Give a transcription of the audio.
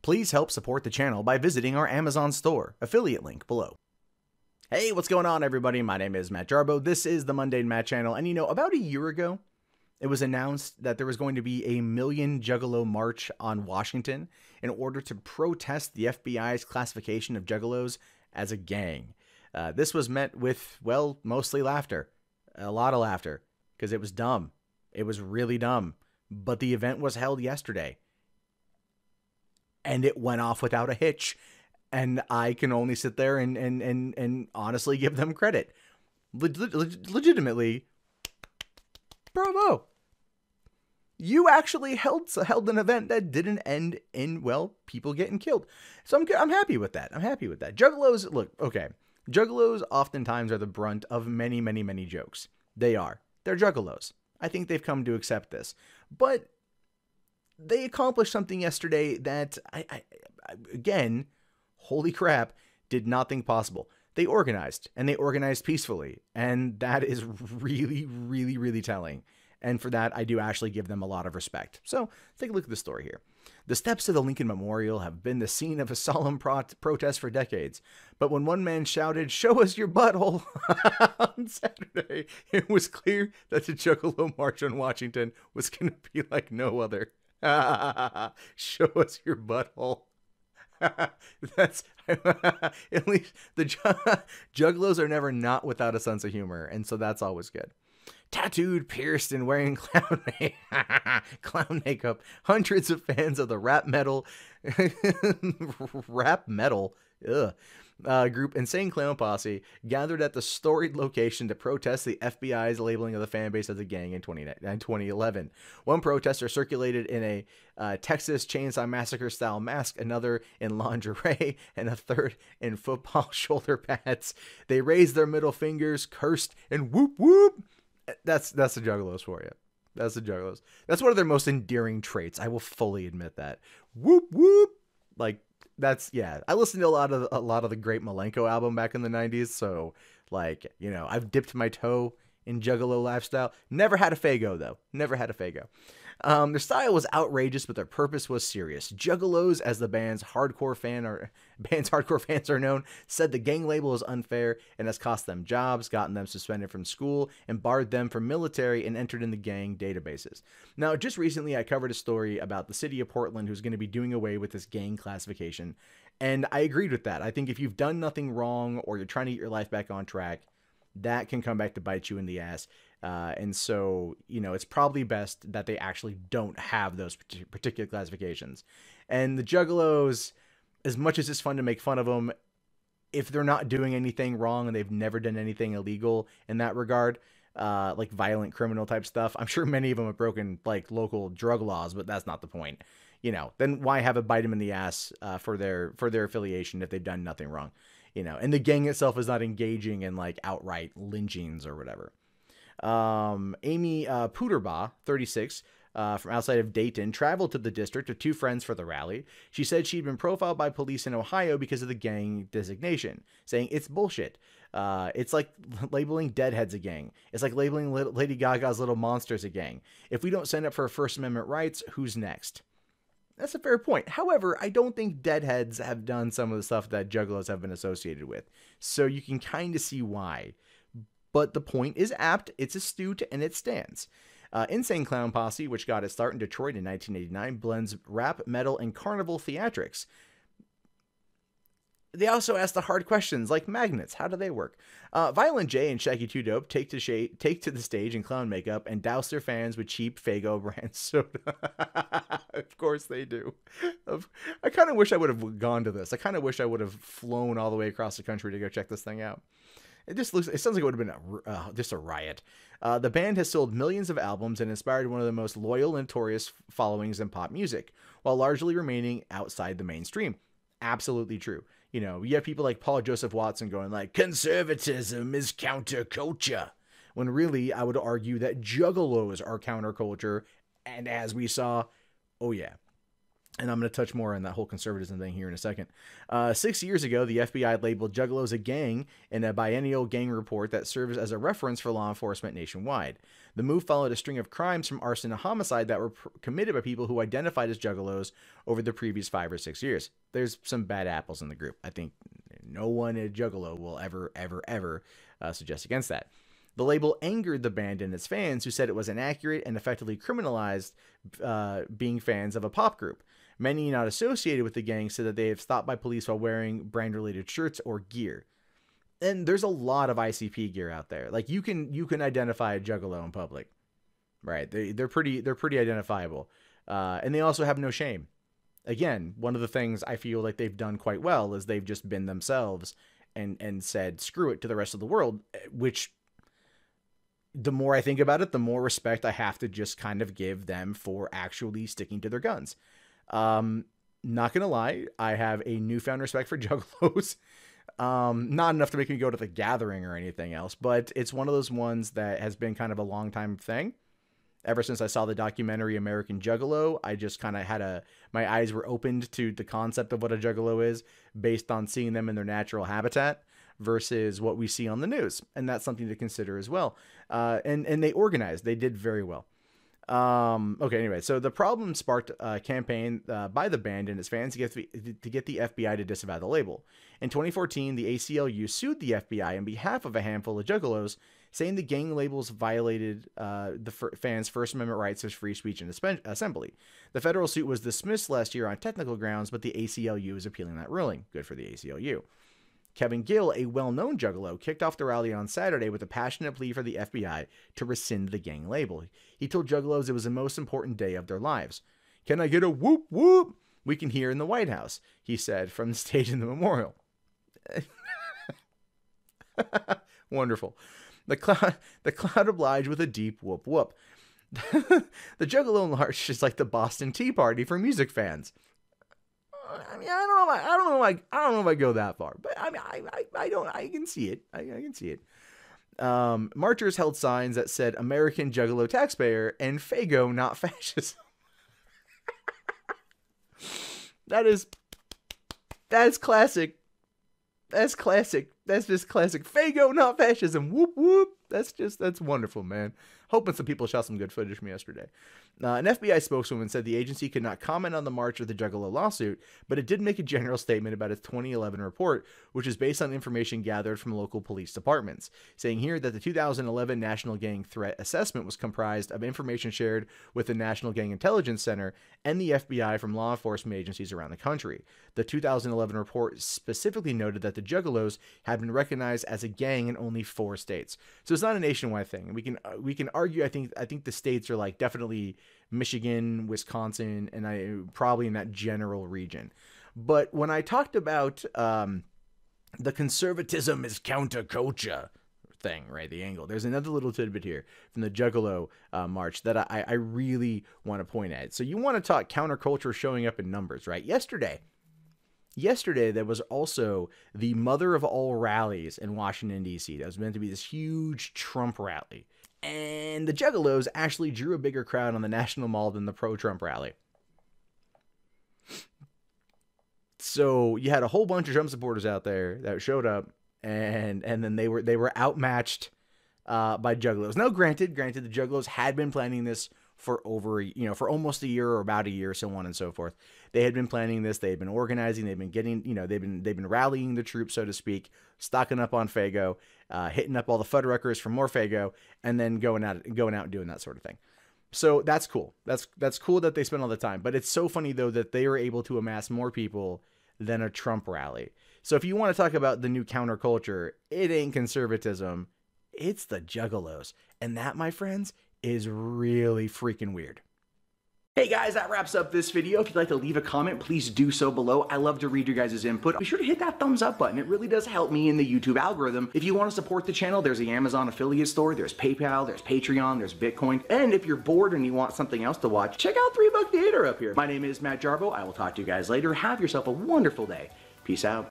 Please help support the channel by visiting our Amazon store, affiliate link below. Hey, what's going on, everybody? My name is Matt Jarbo. This is the Mundane Matt channel, and about a year ago, it was announced that there was going to be a Million Juggalo March on Washington in order to protest the FBI's classification of Juggalos as a gang. This was met with, well, mostly laughter. A lot of laughter, because it was dumb. It was really dumb. But the event was held yesterday. And it went off without a hitch. And I can only sit there and honestly give them credit. Legitimately, bravo. You actually held an event that didn't end in, well, people getting killed. So I'm happy with that. I'm happy with that. Juggalos, look, okay. Juggalos oftentimes are the brunt of many, many, many jokes. They are. They're juggalos. I think they've come to accept this. But they accomplished something yesterday that, again, holy crap, did not think possible. They organized, and they organized peacefully, and that is really, really, really telling. And for that, I do actually give them a lot of respect. So, let's take a look at the story here. The steps of the Lincoln Memorial have been the scene of a solemn protest for decades. But when one man shouted, "Show us your butthole," on Saturday, it was clear that the Juggalo March on Washington was going to be like no other. Show us your butthole. That's at least the Juggalos are never not without a sense of humor, and so that's always good. Tattooed, pierced, and wearing clown makeup, hundreds of fans of the rap metal group Insane Clown Posse gathered at the storied location to protest the FBI's labeling of the fan base as a gang in 2011. One protester circulated in a Texas Chainsaw Massacre style mask, another in lingerie, and a third in football shoulder pads. They raised their middle fingers, cursed, and whoop whoop. That's the Juggalos for you. That's the Juggalos. That's one of their most endearing traits. I will fully admit that. Whoop whoop. Like, that's, yeah. I listened to a lot of the great Malenko album back in the 90s, so like, I've dipped my toe in Juggalo lifestyle. Never had a Fago though. Never had a Fago. Their style was outrageous, but their purpose was serious. Juggalos, as the band's hardcore fans are known, said the gang label is unfair and has cost them jobs, gotten them suspended from school, and barred them from military and entered in the gang databases. Now, just recently, I covered a story about the city of Portland who's going to be doing away with this gang classification, and I agreed with that. I think if you've done nothing wrong or you're trying to get your life back on track, that can come back to bite you in the ass. And so, it's probably best that they actually don't have those particular classifications. And the Juggalos, as much as it's fun to make fun of them, if they're not doing anything wrong and they've never done anything illegal in that regard, like violent criminal type stuff, I'm sure many of them have broken like local drug laws, but that's not the point. Then why have it bite them in the ass for their affiliation if they've done nothing wrong? And the gang itself is not engaging in like outright lynchings or whatever. Amy Puderbaugh, 36, from outside of Dayton, traveled to the district with two friends for the rally. She said she'd been profiled by police in Ohio because of the gang designation, saying it's bullshit. It's like labeling Deadheads a gang. It's like labeling Lady Gaga's Little Monsters a gang. If we don't stand up for First Amendment rights, who's next? That's a fair point. However, I don't think Deadheads have done some of the stuff that Juggalos have been associated with. So you can kind of see why. But the point is apt, it's astute, and it stands. Insane Clown Posse, which got its start in Detroit in 1989, blends rap, metal, and carnival theatrics. They also ask the hard questions like magnets. How do they work? Violent J and Shaggy 2 Dope take to the stage in clown makeup and douse their fans with cheap Fago brand soda. Of course they do. I kind of wish I would have gone to this. I kind of wish I would have flown all the way across the country to go check this thing out. It sounds like it would have been just a riot. The band has sold millions of albums and inspired one of the most loyal and notorious followings in pop music, while largely remaining outside the mainstream. Absolutely true. You have people like Paul Joseph Watson going like, conservatism is counterculture. When really, I would argue that Juggalos are counterculture. And as we saw, oh yeah, And I'm going to touch more on that whole conservatism thing here in a second. 6 years ago, the FBI labeled Juggalos a gang in a biennial gang report that serves as a reference for law enforcement nationwide. The move followed a string of crimes from arson to homicide that were committed by people who identified as Juggalos over the previous 5 or 6 years. There's some bad apples in the group. I think no one at Juggalo will ever suggest against that. The label angered the band and its fans, who said it was inaccurate and effectively criminalized being fans of a pop group. Many not associated with the gang said that they have stopped by police while wearing brand-related shirts or gear. And there's a lot of ICP gear out there. Like, you can identify a Juggalo in public, right? They're pretty identifiable, and they also have no shame. Again, one of the things I feel like they've done quite well is they've just been themselves and said screw it to the rest of the world, which, the more I think about it, the more respect I have to just kind of give them for actually sticking to their guns. Not gonna lie, I have a newfound respect for Juggalos. Not enough to make me go to the gathering or anything else, but it's one of those ones that has been kind of a long time thing. Ever since I saw the documentary American Juggalo, I just kind of had my eyes were opened to the concept of what a Juggalo is based on seeing them in their natural habitat versus what we see on the news. And that's something to consider as well. And they organized, they did very well. Okay, anyway, so the problem sparked a campaign by the band and its fans to get the FBI to disavow the label. In 2014, the ACLU sued the FBI on behalf of a handful of Juggalos, saying the gang labels violated the fans' First Amendment rights of free speech and assembly. The federal suit was dismissed last year on technical grounds, but the ACLU is appealing that ruling. Good for the ACLU. Kevin Gill, a well-known Juggalo, kicked off the rally on Saturday with a passionate plea for the FBI to rescind the gang label. He told Juggalos it was the most important day of their lives. "Can I get a whoop whoop we can hear in the White House?" he said from the stage in the memorial. Wonderful. The crowd obliged with a deep whoop whoop. The Juggalo March is like the Boston Tea Party for music fans. I mean, I don't know if I go that far, but I mean, I can see it. I can see it. Marchers held signs that said "American Juggalo Taxpayer" and "Fago, not fascism." That's classic. That's classic. That's just classic. Fago, not fascism. Whoop whoop. That's wonderful, man. Hoping some people shot some good footage from yesterday. An FBI spokeswoman said the agency could not comment on the March or the Juggalo lawsuit, but it did make a general statement about its 2011 report, which is based on information gathered from local police departments, saying here that the 2011 National Gang Threat Assessment was comprised of information shared with the National Gang Intelligence Center and the FBI from law enforcement agencies around the country. The 2011 report specifically noted that the Juggalos had been recognized as a gang in only 4 states. So it's not a nationwide thing. We can argue, I think the states are like definitely Michigan, Wisconsin, and probably in that general region. But when I talked about the conservatism is counterculture thing, right, the angle, there's another little tidbit here from the Juggalo March that I really want to point at. So you want to talk counterculture showing up in numbers, right? Yesterday, there was also the mother of all rallies in Washington, D.C. That was meant to be this huge Trump rally. And the Juggalos actually drew a bigger crowd on the National Mall than the pro-Trump rally. So you had a whole bunch of Trump supporters out there that showed up, and then they were outmatched by Juggalos. Now, granted, the Juggalos had been planning this for for almost a year or about a year, so on and so forth. They had been planning this. They had been organizing. They've been getting, they've been rallying the troops, so to speak, stocking up on Fago, hitting up all the Fuddruckers for more Fago, and then going out and doing that sort of thing. So that's cool. That's cool that they spent all the time. But it's so funny though that they were able to amass more people than a Trump rally. So if you want to talk about the new counterculture, it ain't conservatism. It's the Juggalos. And that, my friends, is really freaking weird. Hey guys, that wraps up this video. If you'd like to leave a comment, please do so below. I love to read your guys' input. Be sure to hit that thumbs up button. It really does help me in the YouTube algorithm. If you want to support the channel, there's the Amazon affiliate store, there's PayPal, there's Patreon, there's Bitcoin. And if you're bored and you want something else to watch, check out 3 Buck Theater up here. My name is Matt Jarbo. I will talk to you guys later. Have yourself a wonderful day. Peace out.